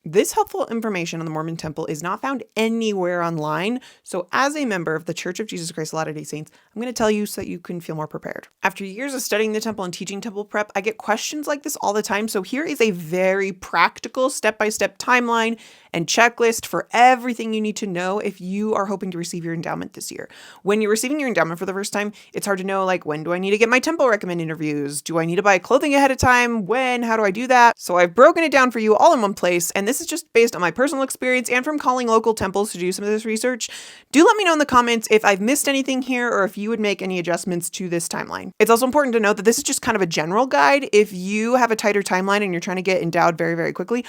This helpful information on the Mormon Temple is not found anywhere online, so as a member of the Church of Jesus Christ of Latter-day Saints, I'm going to tell you so that you can feel more prepared. After years of studying the temple and teaching temple prep, I get questions like this all the time, so here is a very practical step-by-step timeline and checklist for everything you need to know if you are hoping to receive your endowment this year. When you're receiving your endowment for the first time, it's hard to know, like, when do I need to get my temple recommend interviews? Do I need to buy clothing ahead of time? When? How do I do that? So I've broken it down for you all in one place, and this is just based on my personal experience and from calling local temples to do some of this research. Do let me know in the comments if I've missed anything here or if you would make any adjustments to this timeline. It's also important to note that this is just kind of a general guide. If you have a tighter timeline and you're trying to get endowed very, very quickly,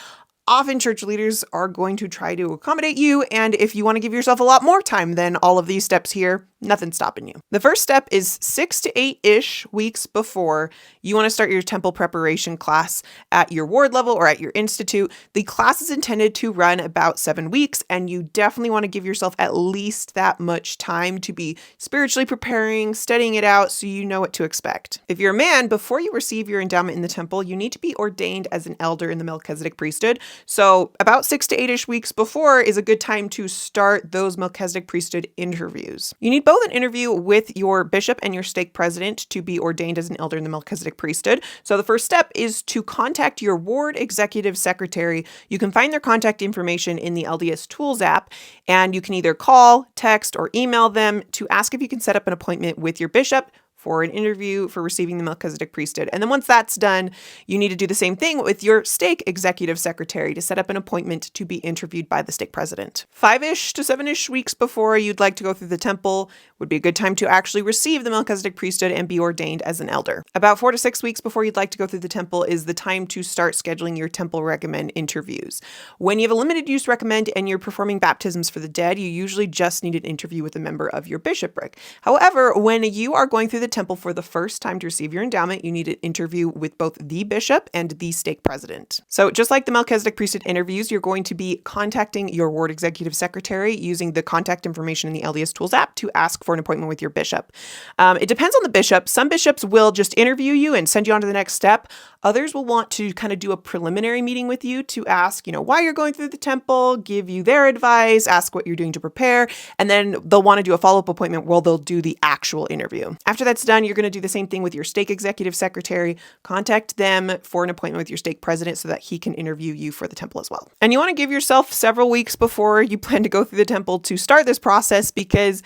often church leaders are going to try to accommodate you, and if you want to give yourself a lot more time than all of these steps here, nothing's stopping you. The first step is 6 to 8-ish weeks before you want to start your temple preparation class at your ward level or at your institute. The class is intended to run about 7 weeks, and you definitely want to give yourself at least that much time to be spiritually preparing, studying it out so you know what to expect. If you're a man, before you receive your endowment in the temple, you need to be ordained as an elder in the Melchizedek priesthood. So about 6 to 8-ish weeks before is a good time to start those Melchizedek priesthood interviews. You need both an interview with your bishop and your stake president to be ordained as an elder in the Melchizedek priesthood. So the first step is to contact your ward executive secretary. You can find their contact information in the LDS Tools app, and you can either call, text, or email them to ask if you can set up an appointment with your bishop for an interview for receiving the Melchizedek priesthood. And then once that's done, you need to do the same thing with your stake executive secretary to set up an appointment to be interviewed by the stake president. 5-ish to 7-ish weeks before you'd like to go through the temple would be a good time to actually receive the Melchizedek priesthood and be ordained as an elder. About 4 to 6 weeks before you'd like to go through the temple is the time to start scheduling your temple recommend interviews. When you have a limited use recommend and you're performing baptisms for the dead, you usually just need an interview with a member of your bishopric. However, when you are going through the temple for the first time to receive your endowment, you need an interview with both the bishop and the stake president. So just like the Melchizedek priesthood interviews, you're going to be contacting your ward executive secretary using the contact information in the LDS Tools app to ask for an appointment with your bishop. It depends on the bishop. Some bishops will just interview you and send you on to the next step. Others will want to kind of do a preliminary meeting with you to ask, why you're going through the temple, give you their advice, ask what you're doing to prepare, and then they'll want to do a follow-up appointment where they'll do the actual interview. After that's done, you're going to do the same thing with your stake executive secretary. Contact them for an appointment with your stake president so that he can interview you for the temple as well. And you want to give yourself several weeks before you plan to go through the temple to start this process because,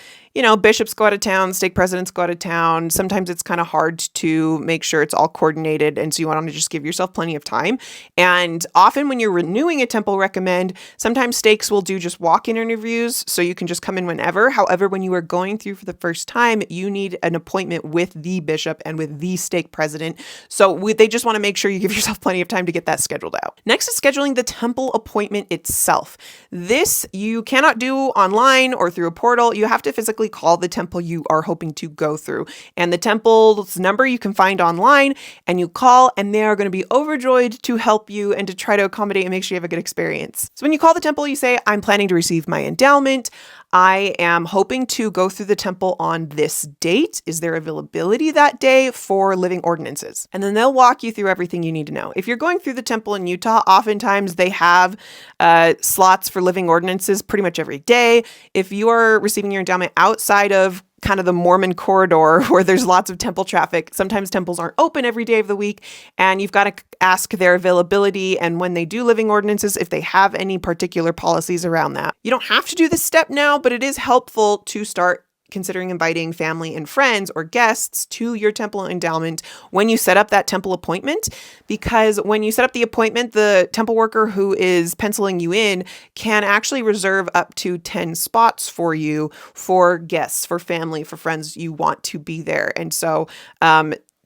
bishops go out of town, stake presidents go out of town. Sometimes it's kind of hard to make sure it's all coordinated. And so you want to just give yourself plenty of time. And often when you're renewing a temple recommend, sometimes stakes will do just walk-in interviews. So you can just come in whenever. However, when you are going through for the first time, you need an appointment with the bishop and with the stake president. So they just want to make sure you give yourself plenty of time to get that scheduled out. Next is scheduling the temple appointment itself. This you cannot do online or through a portal. You have to physically call the temple you are hoping to go through. And the temple's number you can find online, and you call, and they are going to be overjoyed to help you and to try to accommodate and make sure you have a good experience. So when you call the temple, you say, I'm planning to receive my endowment. I am hoping to go through the temple on this date. Is there availability that day for living ordinances? And then they'll walk you through everything you need to know. If you're going through the temple in Utah, oftentimes they have slots for living ordinances pretty much every day. If you are receiving your endowment outside of kind of the Mormon corridor where there's lots of temple traffic, sometimes temples aren't open every day of the week, and you've got to ask their availability and when they do living ordinances, if they have any particular policies around that. You don't have to do this step now, but it is helpful to start considering inviting family and friends or guests to your temple endowment when you set up that temple appointment, because when you set up the appointment, the temple worker who is penciling you in can actually reserve up to 10 spots for you for guests, for family, for friends you want to be there. And so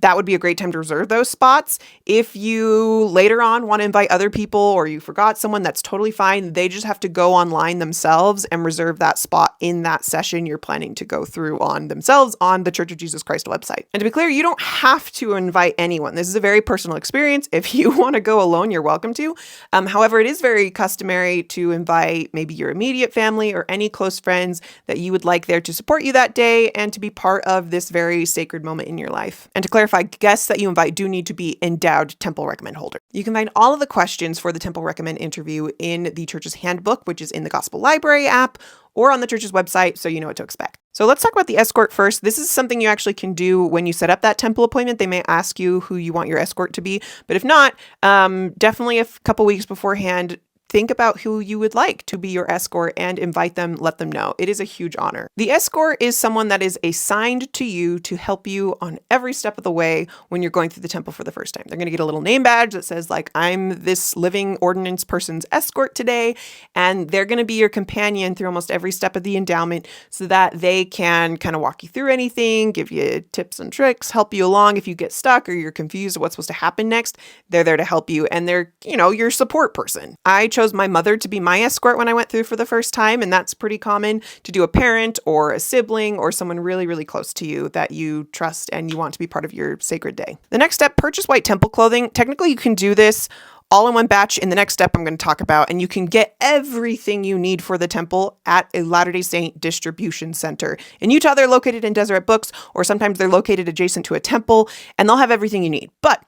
that would be a great time to reserve those spots. If you later on want to invite other people or you forgot someone, that's totally fine. They just have to go online themselves and reserve that spot in that session you're planning to go through on themselves on the Church of Jesus Christ website. And to be clear, you don't have to invite anyone. This is a very personal experience. If you want to go alone, you're welcome to. However, it is very customary to invite maybe your immediate family or any close friends that you would like there to support you that day and to be part of this very sacred moment in your life. And to clarify, clarify, guests that you invite do need to be endowed temple recommend holder. You can find all of the questions for the temple recommend interview in the church's handbook, which is in the Gospel Library app, or on the church's website, so you know what to expect. So let's talk about the escort first. This is something you actually can do when you set up that temple appointment. They may ask you who you want your escort to be, but if not, definitely a couple weeks beforehand, think about who you would like to be your escort and invite them, let them know. It is a huge honor. The escort is someone that is assigned to you to help you on every step of the way when you're going through the temple for the first time. They're going to get a little name badge that says like, I'm this living ordinance person's escort today. And they're going to be your companion through almost every step of the endowment so that they can kind of walk you through anything, give you tips and tricks, help you along if you get stuck or you're confused what's supposed to happen next. They're there to help you and they're, your support person. I chose my mother to be my escort when I went through for the first time, and that's pretty common to do a parent or a sibling or someone really, really close to you that you trust and you want to be part of your sacred day. The next step, purchase white temple clothing. Technically, you can do this all in one batch in the next step I'm going to talk about, and you can get everything you need for the temple at a Latter-day Saint distribution center. In Utah, they're located in Deseret Books, or sometimes they're located adjacent to a temple, and they'll have everything you need. But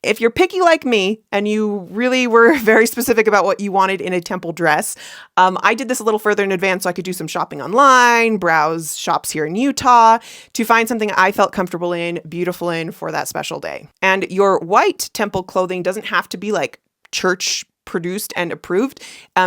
if you're picky like me and you really were very specific about what you wanted in a temple dress, I did this a little further in advance so I could do some shopping online, browse shops here in Utah to find something I felt comfortable in, beautiful in for that special day. And your white temple clothing doesn't have to be like church produced and approved.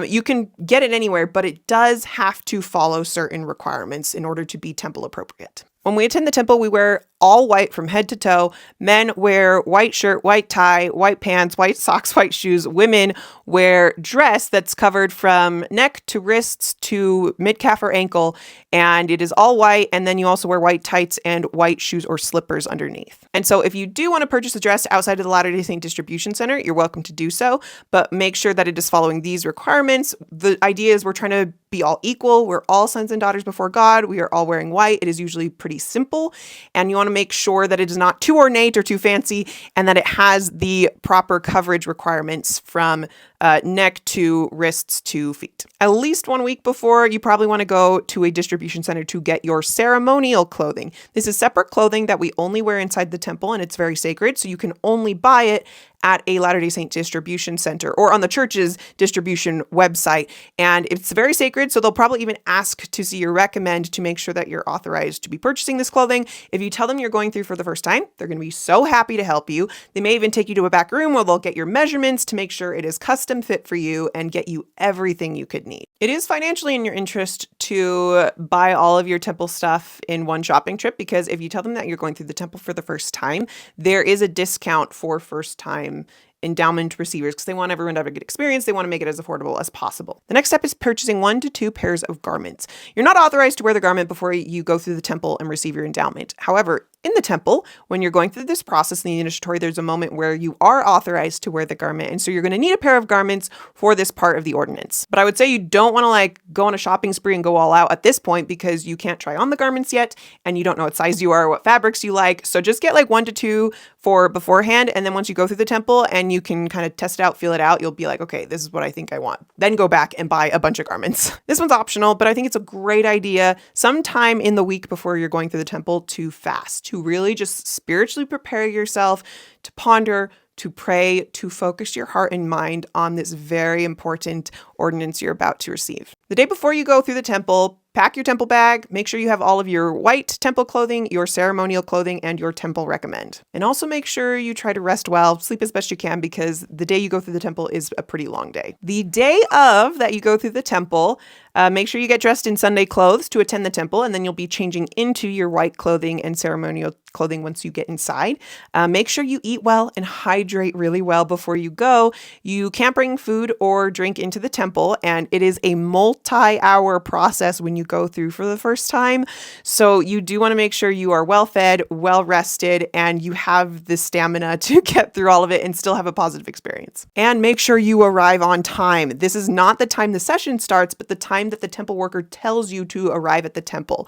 You can get it anywhere, but it does have to follow certain requirements in order to be temple appropriate. When we attend the temple, we wear all white from head to toe. Men wear white shirt, white tie, white pants, white socks, white shoes. Women wear dress that's covered from neck to wrists to mid-calf or ankle, and it is all white. And then you also wear white tights and white shoes or slippers underneath. And so if you do want to purchase a dress outside of the Latter-day Saint Distribution Center, you're welcome to do so, but make sure that it is following these requirements. The idea is we're trying to be all equal. We're all sons and daughters before God. We are all wearing white. It is usually pretty simple, and you want to make sure that it is not too ornate or too fancy and that it has the proper coverage requirements from neck to wrists to feet. At least 1 week before, you probably want to go to a distribution center to get your ceremonial clothing. This is separate clothing that we only wear inside the temple, and it's very sacred, so you can only buy it at a Latter-day Saint distribution center or on the church's distribution website. And it's very sacred, so they'll probably even ask to see your recommend to make sure that you're authorized to be purchasing this clothing. If you tell them you're going through for the first time, they're going to be so happy to help you. They may even take you to a back room where they'll get your measurements to make sure it is custom fit for you and get you everything you could need. It is financially in your interest to buy all of your temple stuff in one shopping trip, because if you tell them that you're going through the temple for the first time, there is a discount for first time endowment receivers because they want everyone to have a good experience. They want to make it as affordable as possible. The next step is purchasing 1 to 2 pairs of garments. You're not authorized to wear the garment before you go through the temple and receive your endowment. However, in the temple, when you're going through this process in the initiatory, there's a moment where you are authorized to wear the garment. And so you're going to need a pair of garments for this part of the ordinance. But I would say you don't want to go on a shopping spree and go all out at this point because you can't try on the garments yet and you don't know what size you are or what fabrics you like. So just get 1 to 2 for beforehand. And then once you go through the temple and you can kind of test it out, feel it out, you'll be like, okay, this is what I think I want. Then go back and buy a bunch of garments. This one's optional, but I think it's a great idea sometime in the week before you're going through the temple to fast, to really just spiritually prepare yourself to ponder, to pray, to focus your heart and mind on this very important ordinance you're about to receive. The day before you go through the temple, pack your temple bag, make sure you have all of your white temple clothing, your ceremonial clothing, and your temple recommend. And also make sure you try to rest well, sleep as best you can, because the day you go through the temple is a pretty long day. The day of that you go through the temple, make sure you get dressed in Sunday clothes to attend the temple, and then you'll be changing into your white clothing and ceremonial clothing once you get inside. Make sure you eat well and hydrate really well before you go. You can't bring food or drink into the temple, and it is a multi-hour process when you go through for the first time. So you do want to make sure you are well fed, well rested, and you have the stamina to get through all of it and still have a positive experience. And make sure you arrive on time. This is not the time the session starts, but the time that the temple worker tells you to arrive at the temple.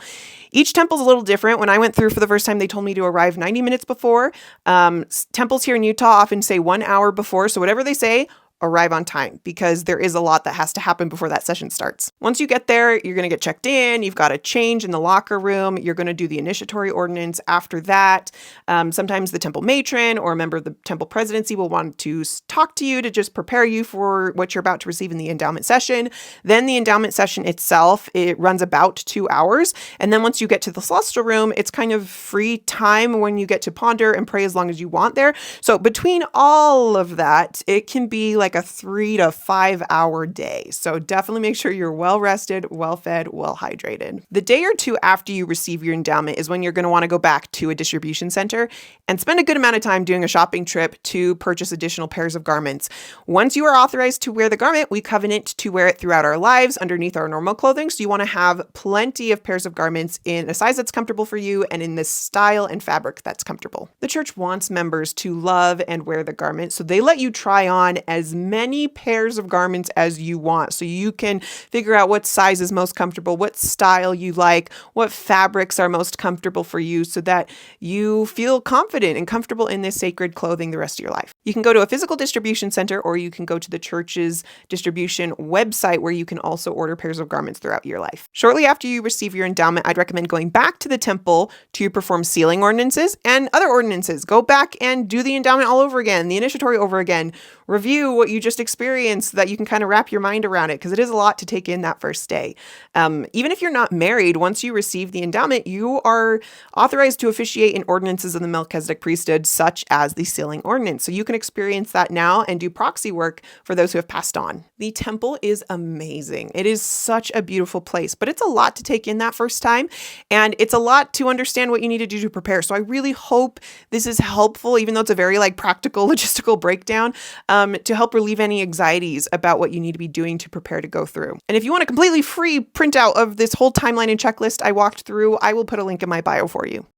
Each temple is a little different. When I went through for the first time, they told me to arrive 90 minutes before. Temples here in Utah often say 1 hour before. So whatever they say, arrive on time because there is a lot that has to happen before that session starts. Once you get there, you're going to get checked in. You've got to change in the locker room. You're going to do the initiatory ordinance after that. Sometimes the temple matron or a member of the temple presidency will want to talk to you to just prepare you for what you're about to receive in the endowment session. Then the endowment session itself, it runs about 2 hours. And then once you get to the celestial room, it's kind of free time when you get to ponder and pray as long as you want there. So between all of that, it can be like a 3 to 5 hour day. So definitely make sure you're well rested, well fed, well hydrated. The day or two after you receive your endowment is when you're going to want to go back to a distribution center and spend a good amount of time doing a shopping trip to purchase additional pairs of garments. Once you are authorized to wear the garment, we covenant to wear it throughout our lives underneath our normal clothing. So you want to have plenty of pairs of garments in a size that's comfortable for you and in the style and fabric that's comfortable. The church wants members to love and wear the garment, so they let you try on as many pairs of garments as you want. So you can figure out what size is most comfortable, what style you like, what fabrics are most comfortable for you so that you feel confident and comfortable in this sacred clothing the rest of your life. You can go to a physical distribution center or you can go to the church's distribution website where you can also order pairs of garments throughout your life. Shortly after you receive your endowment, I'd recommend going back to the temple to perform sealing ordinances and other ordinances. Go back and do the endowment all over again, the initiatory over again. Review what you just experienced so that you can kind of wrap your mind around it because it is a lot to take in that first day. Even if you're not married, once you receive the endowment, you are authorized to officiate in ordinances of the Melchizedek priesthood, such as the sealing ordinance. So you can experience that now and do proxy work for those who have passed on. The temple is amazing. It is such a beautiful place, but it's a lot to take in that first time. And it's a lot to understand what you need to do to prepare. So I really hope this is helpful, even though it's a very practical logistical breakdown, to help relieve any anxieties about what you need to be doing to prepare to go through. And if you want a completely free printout of this whole timeline and checklist I walked through, I will put a link in my bio for you.